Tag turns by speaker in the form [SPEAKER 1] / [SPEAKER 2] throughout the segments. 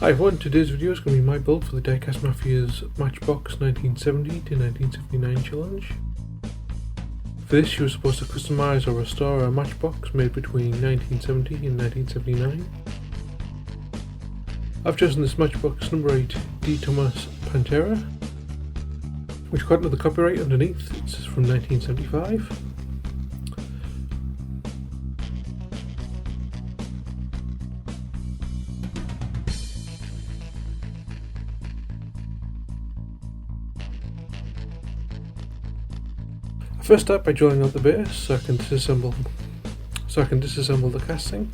[SPEAKER 1] Hi everyone, today's video is going to be my build for the Diecast Mafia's Matchbox 1970 to 1979 challenge. For this you were supposed to customise or restore a matchbox made between 1970 and 1979. I've chosen this matchbox number 8 Tomaso Pantera, which got the copyright underneath. It's from 1975. I first start by drilling out the base so I can disassemble the casting.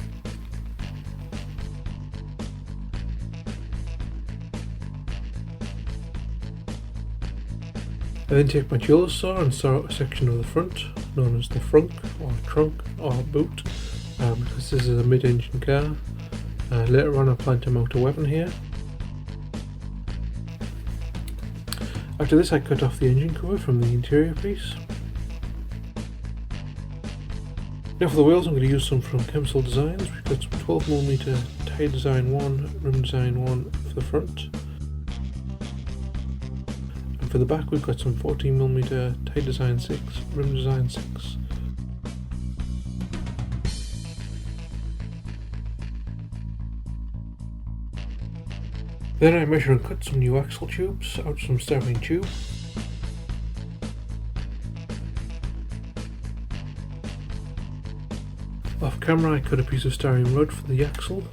[SPEAKER 1] I then take my jeweler's saw and saw out a section of the front, known as the frunk or trunk or boot, because this is a mid-engine car. Later on I plan to mount a weapon here. After this I cut off the engine cover from the interior piece. Now for the wheels I'm going to use some from Chemical Designs. We've got some 12mm tie design 1, rim design 1 for the front. And for the back we've got some 14mm tie design 6, rim design 6. Then I measure and cut some new axle tubes out of some styrene tube. Off camera I cut a piece of styrene rod for the axle.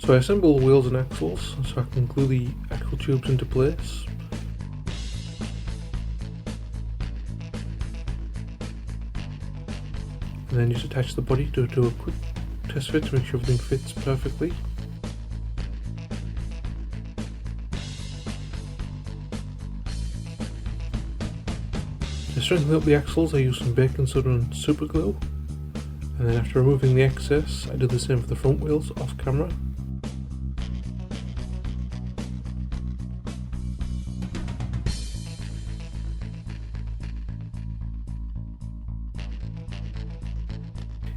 [SPEAKER 1] So I assemble the wheels and axles so I can glue the axle tubes into place. And then just attach the body to a quick test fit to make sure everything fits perfectly. To strengthen up the axles I use some baking soda and super glue, and then after removing the excess I do the same for the front wheels off camera.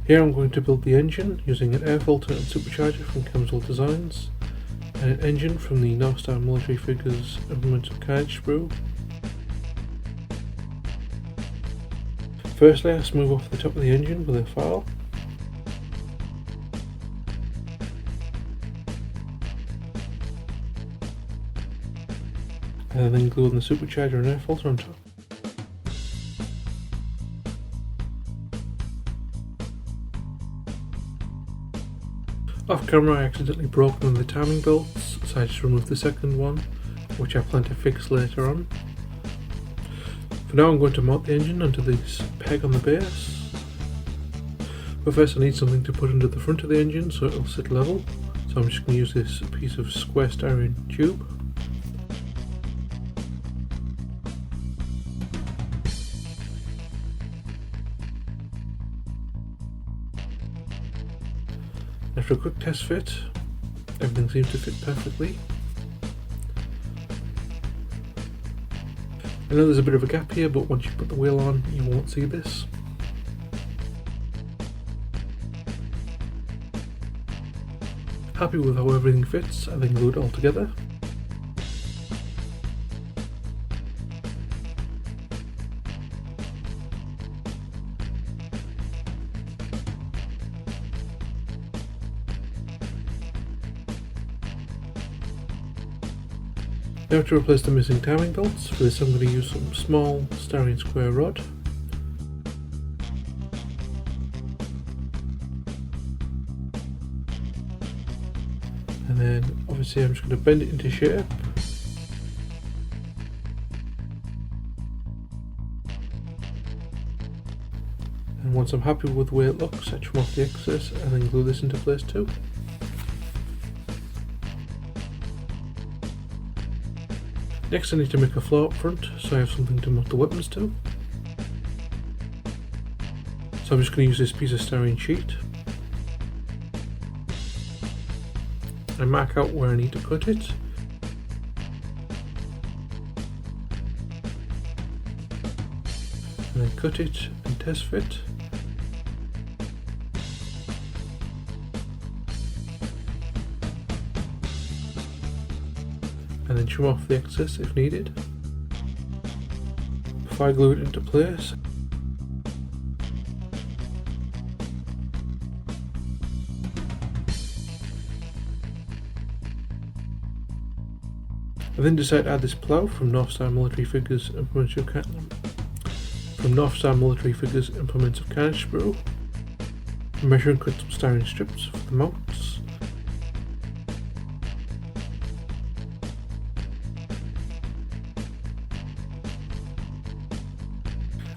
[SPEAKER 1] Here I'm going to build the engine using an air filter and supercharger from Chemical Designs, and an engine from the North Star Military Figures Implements of Carnage sprue. Firstly, I smooth off the top of the engine with a file. And then glue on the supercharger and air filter on top. Off camera I accidentally broke one of the timing belts, so I just removed the second one, which I plan to fix later on. For now I'm going to mount the engine onto this peg on the base. But first I need something to put under the front of the engine so it'll sit level, so I'm just going to use this piece of square styrene tube. After a quick test fit, everything seems to fit perfectly. I know there's a bit of a gap here, but once you put the wheel on you won't see this. Happy with how everything fits, I then glue it all together. Now to replace the missing timing belts, for this I'm going to use some small styrene square rod. And then obviously I'm just going to bend it into shape. And once I'm happy with the way it looks, I trim off the excess and then glue this into place too. Next I need to make a floor up front, so I have something to mount the weapons to. So I'm just going to use this piece of styrene sheet. I mark out where I need to cut it. And then cut it and test fit. and then trim off the excess if needed. Before I glue it into place, I then decided to add this plough from North-Star Military Figures Implements of Carnage Sprue. Measure and cut some styrene strips for the mounts.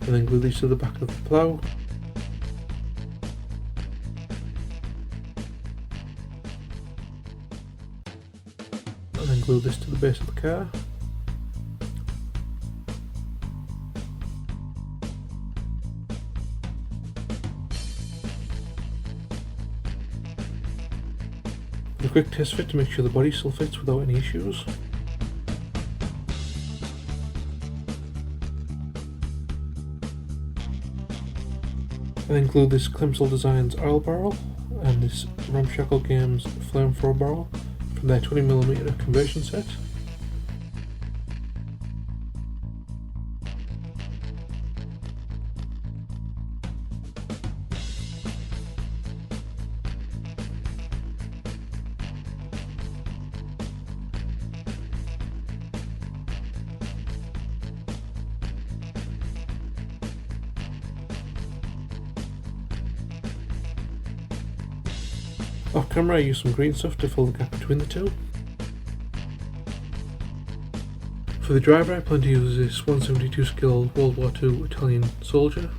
[SPEAKER 1] And then glue these to the back of the plough. And then glue this to the base of the car. A quick test fit to make sure the body still fits without any issues. And then glue this Clemsel Designs oil barrel and this Ramshackle Games flamethrower barrel from their 20mm conversion set. Off camera I used some green stuff to fill the gap between the two. For the driver I plan to use this 172 skill World War II Italian soldier.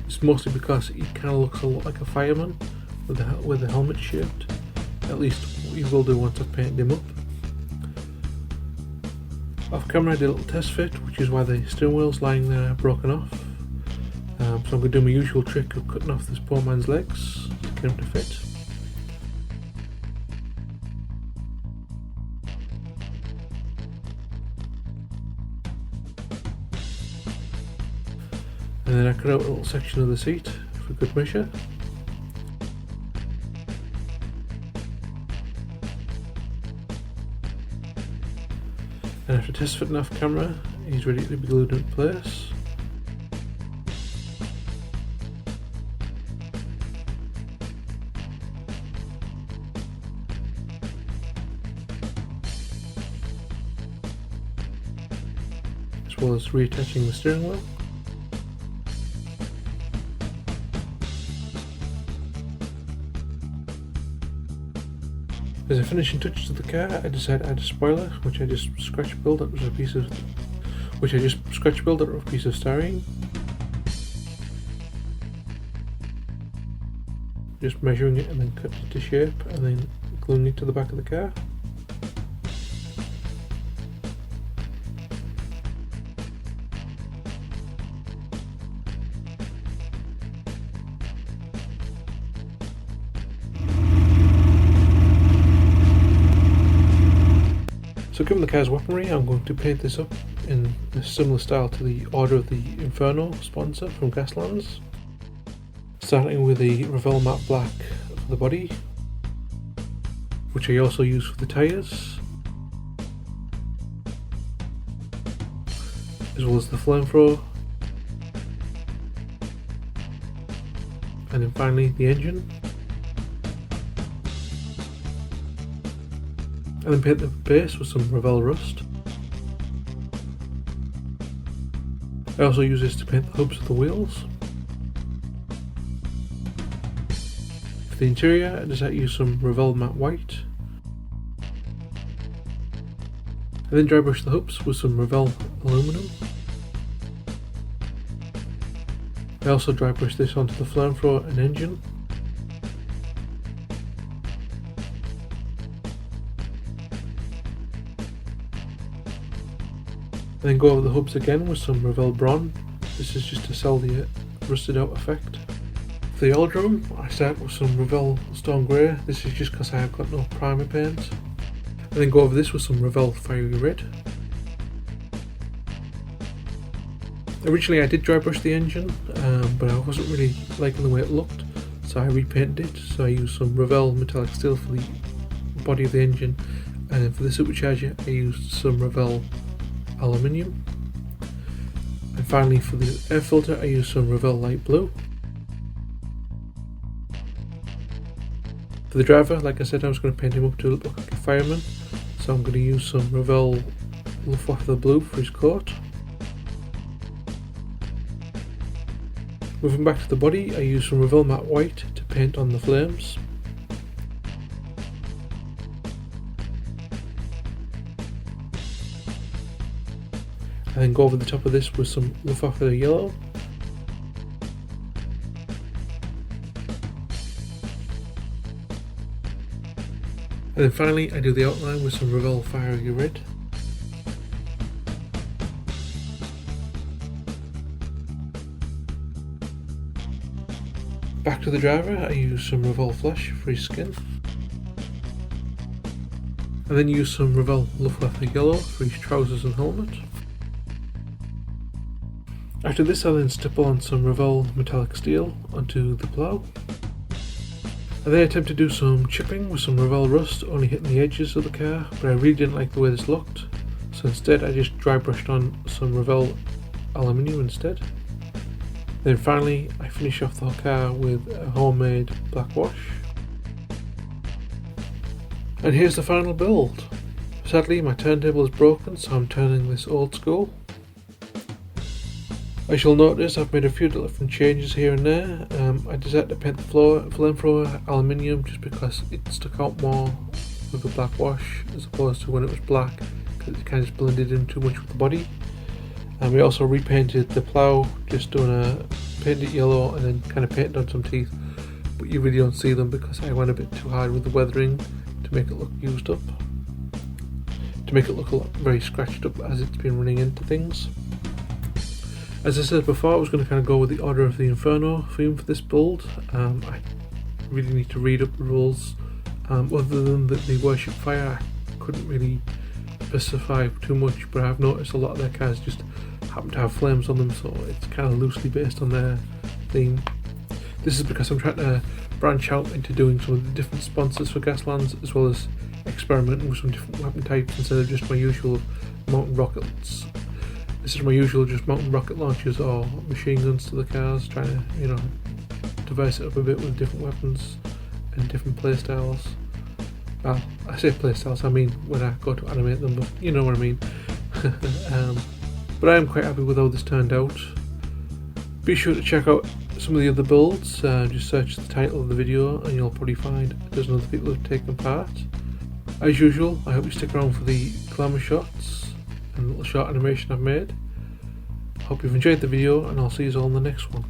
[SPEAKER 1] It's mostly because he kind of looks a lot like a fireman with the helmet shaped. At least he will do once I've painted him up. Off camera I did a little test fit, which is why the steering wheel's lying there broken off. So I'm going to do my usual trick of cutting off this poor man's legs to get him to fit. And then I cut out a little section of the seat for good measure. And after test fitting off camera, he's ready to be glued in place. As well as reattaching the steering wheel. As a finishing touch to the car, I decided to add a spoiler, which I just scratch built out of a piece of styrene. Just measuring it and then cutting it to shape, and then gluing it to the back of the car. So given the car's weaponry, I'm going to paint this up in a similar style to the Order of the Inferno sponsor from Gaslands. Starting with the Revell matte black for the body, which I also use for the tyres, as well as the flamethrower, and then finally the engine. And then paint the base with some Revell rust. I also use this to paint the hubs of the wheels. For the interior, I decided to use some Revell matte white. I then dry brush the hubs with some Revell aluminum. I also dry brush this onto the flamethrower and engine. And then go over the hubs again with some Revell Bronze. This is just to sell the rusted out effect. For the oil drum, I start with some Revell Stone Grey. This is just because I have got no primer paint. And then go over this with some Revell Fiery Red. Originally I did dry brush the engine, but I wasn't really liking the way it looked, so I repainted it. So I used some Revell Metallic Steel for the body of the engine, And then for the supercharger I used some Revell aluminium. And finally for the air filter I used some Revell light blue. For the driver, like I said, I was going to paint him up to look like a fireman, so I'm going to use some Revell Luftwaffe blue for his coat. Moving back to the body, I used some Revell matte white to paint on the flames. And then go over the top of this with some Luftwaffe yellow. And then finally I do the outline with some Revell fiery red. Back to the driver, I use some Revell flash for his skin. And then use some Revell Luftwaffe yellow for his trousers and helmet. After this I then stipple on some Revell metallic steel onto the plough. I then attempt to do some chipping with some Revell rust, only hitting the edges of the car, but I really didn't like the way this looked, so instead I just dry brushed on some Revell aluminium instead. Then finally I finish off the whole car with a homemade black wash. And here's the final build. Sadly my turntable is broken, so I'm turning this old school. As you'll notice, I've made a few different changes here and there. I decided to paint the flamethrower aluminium just because it stuck out more with the black wash as opposed to when it was black, because it kind of just blended in too much with the body. And we also repainted the plough, just doing a painted yellow and then kind of painted on some teeth, but you really don't see them because I went a bit too hard with the weathering to make it look used up, to make it look a lot very scratched up as it's been running into things. As I said before, I was going to kind of go with the Order of the Inferno theme for this build. I really need to read up the rules. Other than that they worship fire, I couldn't really specify too much, but I've noticed a lot of their cars just happen to have flames on them, so it's kind of loosely based on their theme. This is because I'm trying to branch out into doing some of the different sponsors for Gaslands, as well as experimenting with some different weapon types instead of just my usual mountain rockets. This is my usual just mountain rocket launchers or machine guns to the cars, trying to, you know, diverse it up a bit with different weapons and different playstyles. Well, I say playstyles, I mean when I go to animate them, but you know what I mean. But I am quite happy with how this turned out. Be sure to check out some of the other builds, just search the title of the video and you'll probably find a dozen other people who have taken part. As usual, I hope you stick around for the glamour shots and little short animation I've made. Hope you've enjoyed the video and I'll see you all in the next one.